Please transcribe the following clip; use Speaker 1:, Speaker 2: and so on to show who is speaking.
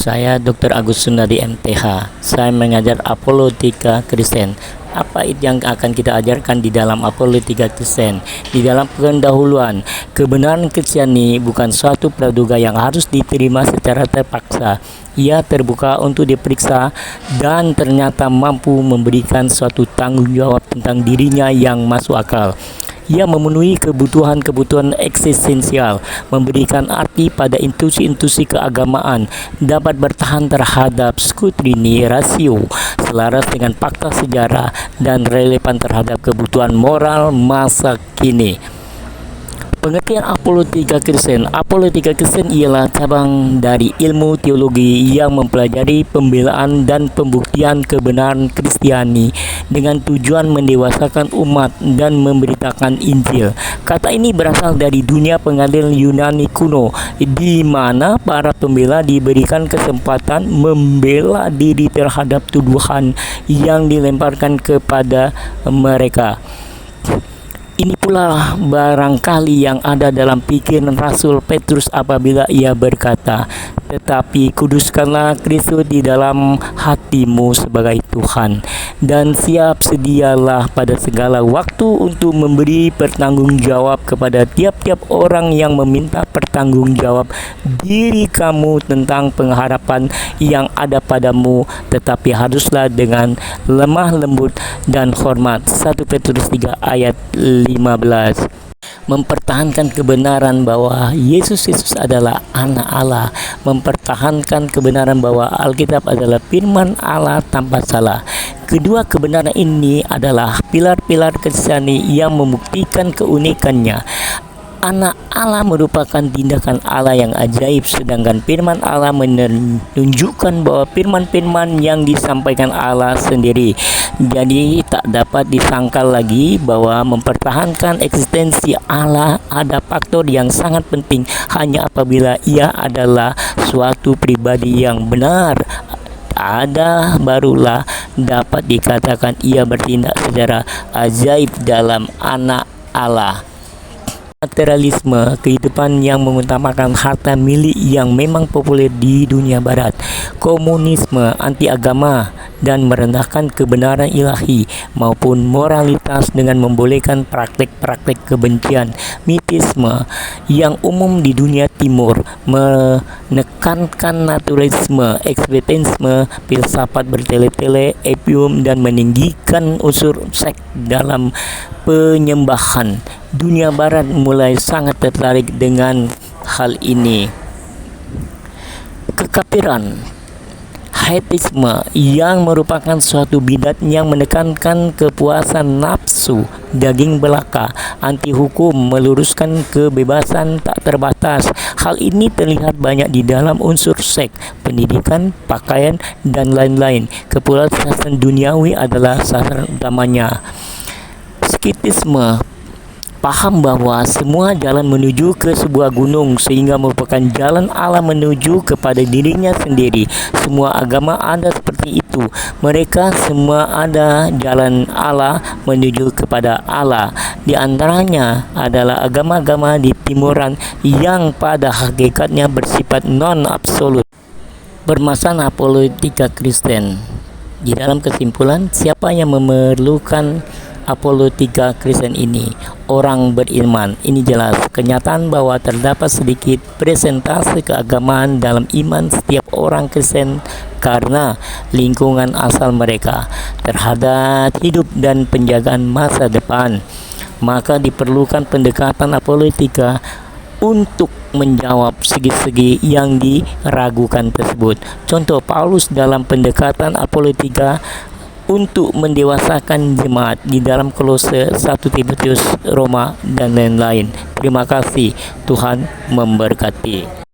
Speaker 1: Saya Dr. Agus Sundari MTH. Saya mengajar apologetika Kristen. Apa yang akan kita ajarkan di dalam apologetika Kristen? Di dalam pendahuluan, kebenaran Kristiani bukan suatu praduga yang harus diterima secara terpaksa. Ia terbuka untuk diperiksa dan ternyata mampu memberikan suatu tanggung jawab tentang dirinya yang masuk akal. Ia memenuhi kebutuhan-kebutuhan eksistensial, memberikan arti pada intuisi-intuisi keagamaan, dapat bertahan terhadap skutrini rasio, selaras dengan fakta sejarah, dan relevan terhadap kebutuhan moral masa kini. Pengertian apologetika Kristen. Apologetika Kristen ialah cabang dari ilmu teologi yang mempelajari pembelaan dan pembuktian kebenaran Kristiani dengan tujuan mendewasakan umat dan memberitakan Injil. Kata ini berasal dari dunia pengadilan Yunani kuno, di mana para pembela diberikan kesempatan membela diri terhadap tuduhan yang dilemparkan kepada mereka. Ini pula barangkali yang ada dalam pikiran Rasul Petrus apabila ia berkata, "Tetapi kuduskanlah Kristus di dalam hatimu sebagai Tuhan, dan siap sedialah pada segala waktu untuk memberi pertanggungjawab kepada tiap-tiap orang yang meminta pertanggungjawab diri kamu tentang pengharapan yang ada padamu, tetapi haruslah dengan lemah lembut dan hormat." 1 Petrus 3 ayat 15. Mempertahankan kebenaran bahwa Yesus Kristus adalah anak Allah, mempertahankan kebenaran bahwa Alkitab adalah firman Allah tanpa salah. Kedua kebenaran ini adalah pilar-pilar Kristiani yang membuktikan keunikannya. Anak Allah merupakan tindakan Allah yang ajaib, sedangkan firman Allah menunjukkan bahwa firman-firman yang disampaikan Allah sendiri. Jadi tak dapat disangkal lagi bahwa mempertahankan eksistensi Allah ada faktor yang sangat penting hanya apabila ia adalah suatu pribadi yang benar. Ada barulah dapat dikatakan ia bertindak secara ajaib dalam anak Allah. Materialisme, kehidupan yang mengutamakan harta milik yang memang populer di dunia barat. Komunisme, anti agama dan merendahkan kebenaran ilahi maupun moralitas dengan membolehkan praktek-praktek kebencian. Mitisme yang umum di dunia timur menekankan naturalisme, eksperimentisme, filsafat bertele-tele, opium, dan meninggikan unsur seks dalam penyembahan. Dunia barat mulai sangat tertarik dengan hal ini. Kekafiran, heteisme yang merupakan suatu bidat yang menekankan kepuasan nafsu, daging belaka, anti hukum, meluruskan kebebasan tak terbatas. Hal ini terlihat banyak di dalam unsur seks, pendidikan, pakaian, dan lain-lain. Kepuasan duniawi adalah sasaran utamanya. Skeptisme, paham bahwa semua jalan menuju ke sebuah gunung sehingga merupakan jalan Allah menuju kepada dirinya sendiri. Semua agama ada seperti itu. Mereka semua ada jalan Allah menuju kepada Allah. Di antaranya adalah agama-agama di timuran yang pada hakikatnya bersifat non-absolut. Permasalahan apologetika Kristen. Di dalam kesimpulan, siapa yang memerlukan apologetika Kristen ini? Orang beriman. Ini jelas kenyataan bahwa terdapat sedikit presentase keagamaan dalam iman setiap orang Kristen karena lingkungan asal mereka terhadap hidup dan penjagaan masa depan. Maka diperlukan pendekatan apologetika untuk menjawab segi-segi yang diragukan tersebut. Contoh Paulus dalam pendekatan apologetika untuk mendewasakan jemaat di dalam Kolose, 1 Timotius, Roma, dan lain-lain. Terima kasih. Tuhan memberkati.